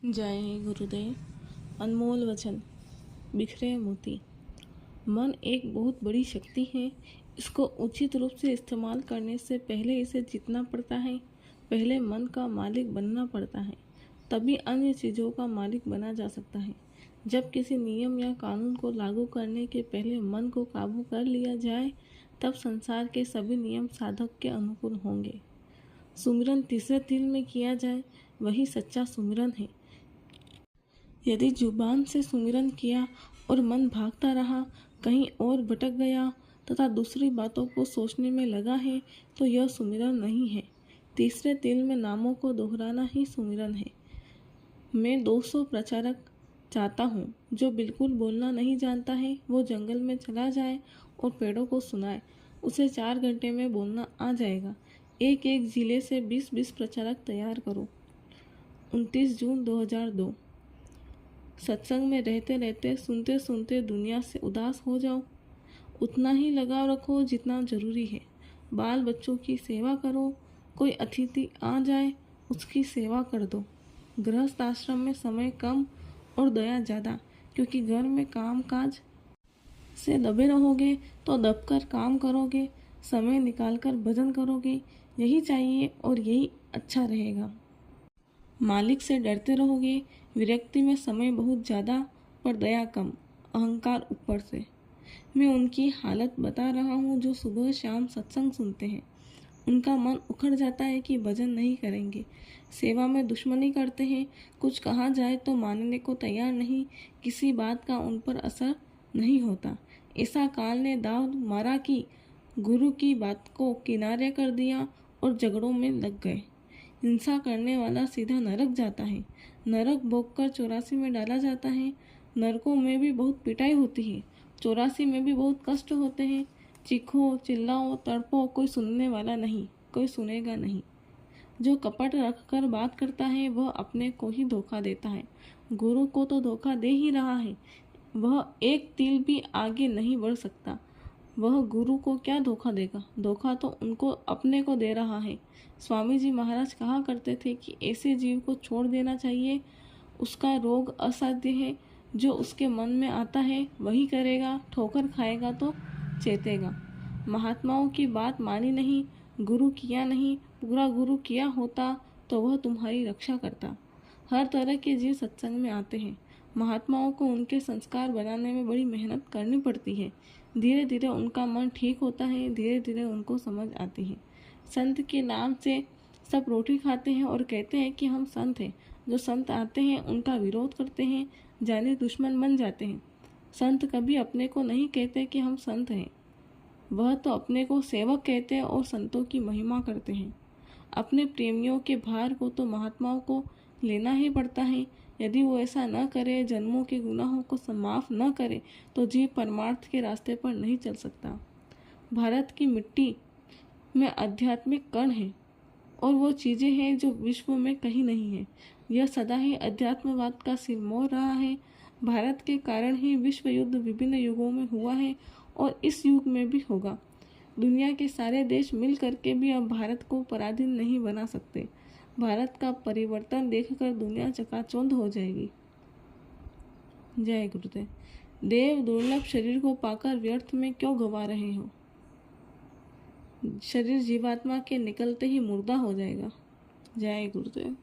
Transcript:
जय गुरुदेव। अनमोल वचन, बिखरे मोती। मन एक बहुत बड़ी शक्ति है। इसको उचित रूप से इस्तेमाल करने से पहले इसे जीतना पड़ता है। पहले मन का मालिक बनना पड़ता है, तभी अन्य चीज़ों का मालिक बना जा सकता है। जब किसी नियम या कानून को लागू करने के पहले मन को काबू कर लिया जाए, तब संसार के सभी नियम साधक के अनुकूल होंगे। सुमिरन तीसरे तिल में किया जाए, वही सच्चा सुमिरन है। यदि जुबान से सुमिरन किया और मन भागता रहा, कहीं और भटक गया तथा दूसरी बातों को सोचने में लगा है, तो यह सुमिरन नहीं है। तीसरे तिल में नामों को दोहराना ही सुमिरन है। मैं 200 प्रचारक चाहता हूँ। जो बिल्कुल बोलना नहीं जानता है, वो जंगल में चला जाए और पेड़ों को सुनाए। उसे 4 घंटे में बोलना आ जाएगा। एक एक जिले से 20-20 प्रचारक तैयार करो। 29 जून 2002। सत्संग में रहते रहते, सुनते सुनते दुनिया से उदास हो जाओ। उतना ही लगाव रखो जितना जरूरी है। बाल बच्चों की सेवा करो। कोई अतिथि आ जाए, उसकी सेवा कर दो। गृहस्थ आश्रम में समय कम और दया ज़्यादा, क्योंकि घर में काम काज से दबे रहोगे तो दबकर काम करोगे, समय निकालकर भजन करोगे। यही चाहिए और यही अच्छा रहेगा। मालिक से डरते रहोगे। विरक्ति में समय बहुत ज़्यादा पर दया कम, अहंकार ऊपर से। मैं उनकी हालत बता रहा हूँ जो सुबह शाम सत्संग सुनते हैं। उनका मन उखड़ जाता है कि भजन नहीं करेंगे, सेवा में दुश्मनी करते हैं। कुछ कहा जाए तो मानने को तैयार नहीं, किसी बात का उन पर असर नहीं होता। ऐसा काल ने दाव मारा कि गुरु की बात को किनारे कर दिया और झगड़ों में लग गए। हिंसा करने वाला सीधा नरक जाता है। नरक भोगकर 84 में डाला जाता है। नरकों में भी बहुत पिटाई होती है, 84 में भी बहुत कष्ट होते हैं। चीखो, चिल्लाओ, तड़पो, कोई सुनने वाला नहीं, कोई सुनेगा नहीं। जो कपट रखकर बात करता है, वह अपने को ही धोखा देता है। गुरु को तो धोखा दे ही रहा है। वह एक तिल भी आगे नहीं बढ़ सकता। वह गुरु को क्या धोखा देगा? धोखा तो उनको अपने को दे रहा है। स्वामी जी महाराज कहा करते थे कि ऐसे जीव को छोड़ देना चाहिए। उसका रोग असाध्य है। जो उसके मन में आता है वही करेगा। ठोकर खाएगा तो चेतेगा। महात्माओं की बात मानी नहीं, गुरु किया नहीं। पूरा गुरु किया होता तो वह तुम्हारी रक्षा करता। हर तरह के जीव सत्संग में आते हैं। महात्माओं को उनके संस्कार बनाने में बड़ी मेहनत करनी पड़ती है। धीरे धीरे उनका मन ठीक होता है, धीरे धीरे उनको समझ आती है। संत के नाम से सब रोटी खाते हैं और कहते हैं कि हम संत हैं। जो संत आते हैं उनका विरोध करते हैं, जाने दुश्मन बन जाते हैं। संत कभी अपने को नहीं कहते कि हम संत हैं। वह तो अपने को सेवक कहते हैं और संतों की महिमा करते हैं। अपने प्रेमियों के भार को तो महात्माओं को लेना ही पड़ता है। यदि वो ऐसा न करे, जन्मों के गुनाहों को समाफ न करे, तो जीव परमार्थ के रास्ते पर नहीं चल सकता। भारत की मिट्टी में आध्यात्मिक कण है और वो चीज़ें हैं जो विश्व में कहीं नहीं है। यह सदा ही अध्यात्मवाद का सिरमौर रहा है। भारत के कारण ही विश्व युद्ध विभिन्न युगों में हुआ है और इस युग में भी होगा। दुनिया के सारे देश मिल करके भी अब भारत को पराधीन नहीं बना सकते। भारत का परिवर्तन देखकर दुनिया चकाचौंध हो जाएगी। जय गुरुदेव। देव दुर्लभ शरीर को पाकर व्यर्थ में क्यों गवा रहे हो? शरीर जीवात्मा के निकलते ही मुर्दा हो जाएगा। जय गुरुदेव।